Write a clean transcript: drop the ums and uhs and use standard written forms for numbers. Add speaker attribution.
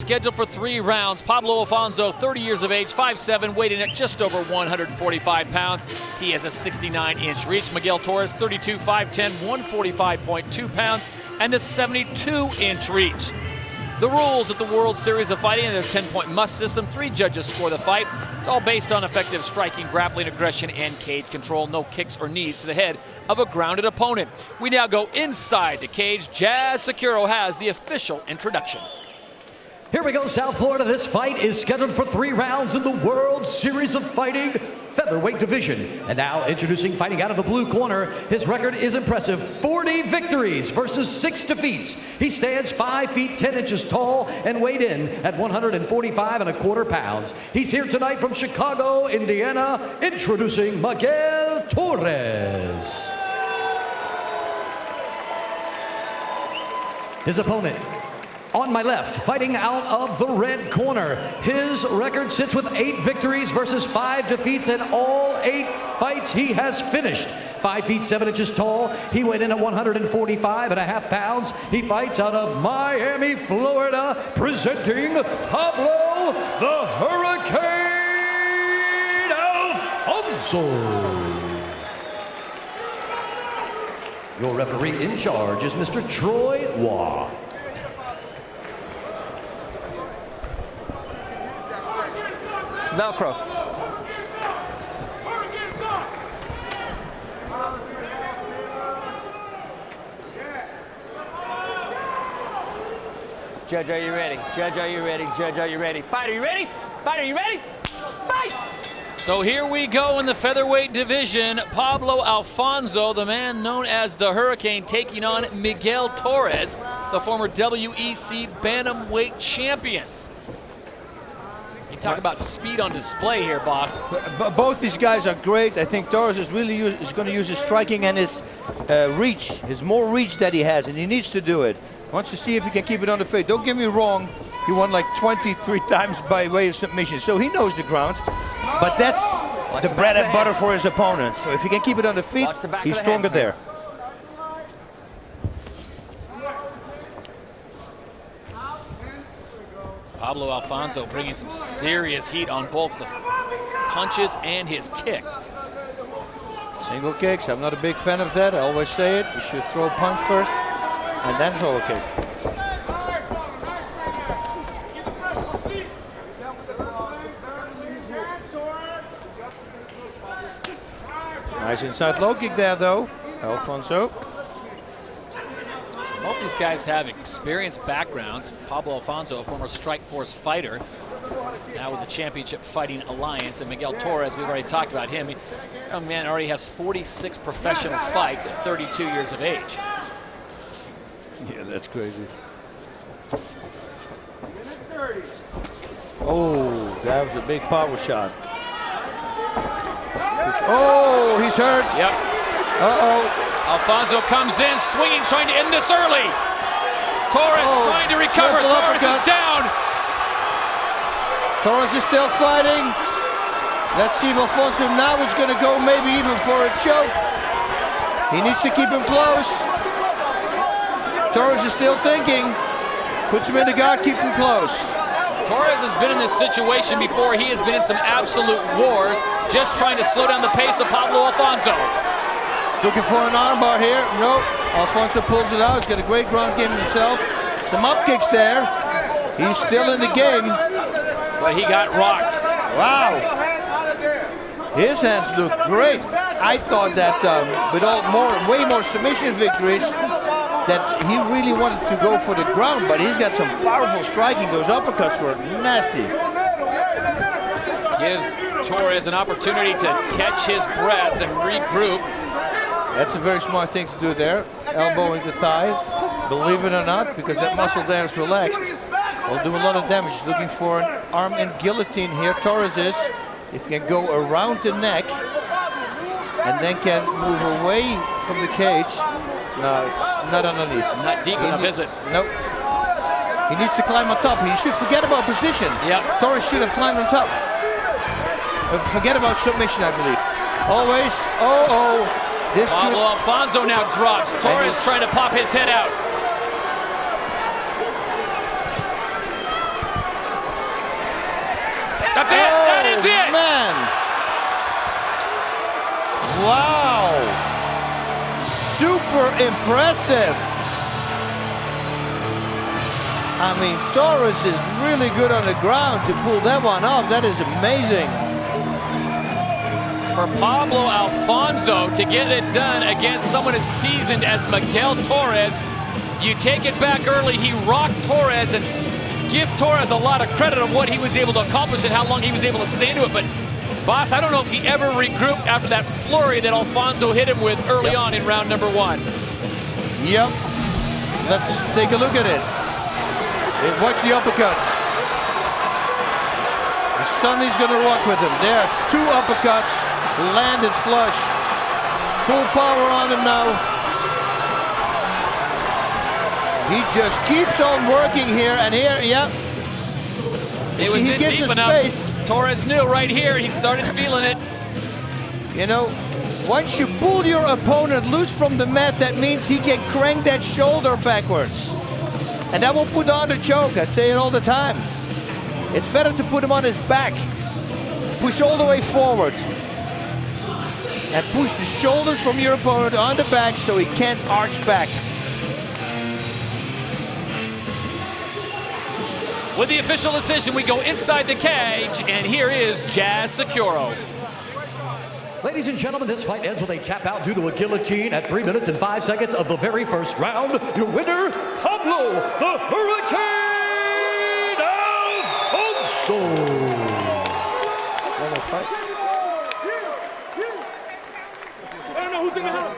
Speaker 1: Scheduled for 3 rounds, Pablo Alfonso, 30 years of age, 5'7", weighed in at just over 145 pounds. He has a 69-inch reach. Miguel Torres, 32, 5'10", 145.2 pounds, and a 72-inch reach. The rules at the World Series of Fighting, their 10-point must system. 3 judges score the fight. It's all based on effective striking, grappling, aggression, and cage control. No kicks or knees to the head of a grounded opponent. We now go inside the cage. Jazz Securo has the official introductions.
Speaker 2: Here we go, South Florida. This fight is scheduled for 3 rounds in the World Series of Fighting featherweight division. And now introducing, fighting out of the blue corner, his record is impressive. 40 victories versus 6 defeats. He stands 5 feet 10 inches tall and weighed in at 145.25 pounds. He's here tonight from Chicago, Indiana, introducing Miguel Torres. His opponent, on my left, fighting out of the red corner. His record sits with 8 victories versus 5 defeats, and all 8 fights he has finished. 5 feet 7 inches tall. He weighed in at 145.5 pounds. He fights out of Miami, Florida, presenting Pablo the Hurricane Alfonso. Your referee in charge is Mr. Troy Waugh.
Speaker 3: Velcro. Judge, are you ready? Judge, are you ready? Judge, are you ready? Fight, are you ready? Fight, are you ready? Fight!
Speaker 1: So here we go in the featherweight division. Pablo Alfonso, the man known as the Hurricane, taking on Miguel Torres, the former WEC bantamweight champion. Talk about speed on display here, boss.
Speaker 3: Both these guys are great. I think Torres is really going to use his striking and his reach, his more reach that he has, and he needs to do it. Wants to see if he can keep it on the feet. Don't get me wrong, he won like 23 times by way of submission, so he knows the ground. But that's the bread and butter for his opponent. So if he can keep it on the feet, he's stronger there.
Speaker 1: Pablo Alfonso bringing some serious heat on both the punches and his kicks.
Speaker 3: Single kicks, I'm not a big fan of that. I always say it. You should throw a punch first, and then throw a kick. Nice inside low kick there, though, Alfonso.
Speaker 1: Both these guys have experienced backgrounds. Pablo Alfonso, a former Strikeforce fighter, now with the Championship Fighting Alliance. And Miguel Torres, we've already talked about him. Young man already has 46 professional fights at 32 years of age.
Speaker 3: Yeah, that's crazy. Oh, that was a big power shot. Oh, he's hurt.
Speaker 1: Yep.
Speaker 3: Uh-oh.
Speaker 1: Alfonso comes in, swinging, trying to end this early. Torres trying to recover. Torres is down.
Speaker 3: Torres is still fighting. Let's see if Alfonso now is going to go maybe even for a choke. He needs to keep him close. Torres is still thinking. Puts him in the guard, keeps him close.
Speaker 1: Torres has been in this situation before. He has been in some absolute wars, just trying to slow down the pace of Pablo Alfonso.
Speaker 3: Looking for an armbar here. Nope. Alfonso pulls it out. He's got a great ground game himself. Some up kicks there. He's still in the game.
Speaker 1: But he got rocked.
Speaker 3: Wow. His hands look great. I thought that with way more submission victories, that he really wanted to go for the ground, but he's got some powerful striking. Those uppercuts were nasty.
Speaker 1: Gives Torres an opportunity to catch his breath and regroup.
Speaker 3: That's a very smart thing to do there. Elbowing the thigh, believe it or not, because that muscle there is relaxed. Will do a lot of damage. Looking for an arm and guillotine here. Torres is, if he can go around the neck and then can move away from the cage. No, it's not underneath.
Speaker 1: Not deep enough, is it?
Speaker 3: Nope. He needs to climb on top. He should forget about position.
Speaker 1: Yep.
Speaker 3: Torres should have climbed on top. Forget about submission, I believe. Always. This
Speaker 1: Pablo Alfonso now drops. Torres trying to pop his head out.
Speaker 3: Wow! Super impressive. I mean, Torres is really good on the ground to pull that one off. That is amazing.
Speaker 1: For Pablo Alfonso to get it done against someone as seasoned as Miguel Torres, you take it back early, he rocked Torres, and give Torres a lot of credit on what he was able to accomplish and how long he was able to stay into it. But boss, I don't know if he ever regrouped after that flurry that Alfonso hit him with early on in round number 1.
Speaker 3: Yep. Let's take a look at it. Watch the uppercuts. Sonny's going to rock with him. There, 2 uppercuts, landed flush. Full power on him now. He just keeps on working here and here, yep.
Speaker 1: It was in deep enough. Space. Torres knew right here, he started feeling it.
Speaker 3: You know, once you pull your opponent loose from the mat, that means he can crank that shoulder backwards. And that will put on the choke, I say it all the time. It's better to put him on his back. Push all the way forward. And push the shoulders from your opponent on the back so he can't arch back.
Speaker 1: With the official decision, we go inside the cage, and here is Jazz Securo.
Speaker 2: Ladies and gentlemen, this fight ends with a tap out due to a guillotine at 3 minutes and 5 seconds of the very first round. Your winner, Pablo the Hurricane Alfonso.
Speaker 3: Wanna fight?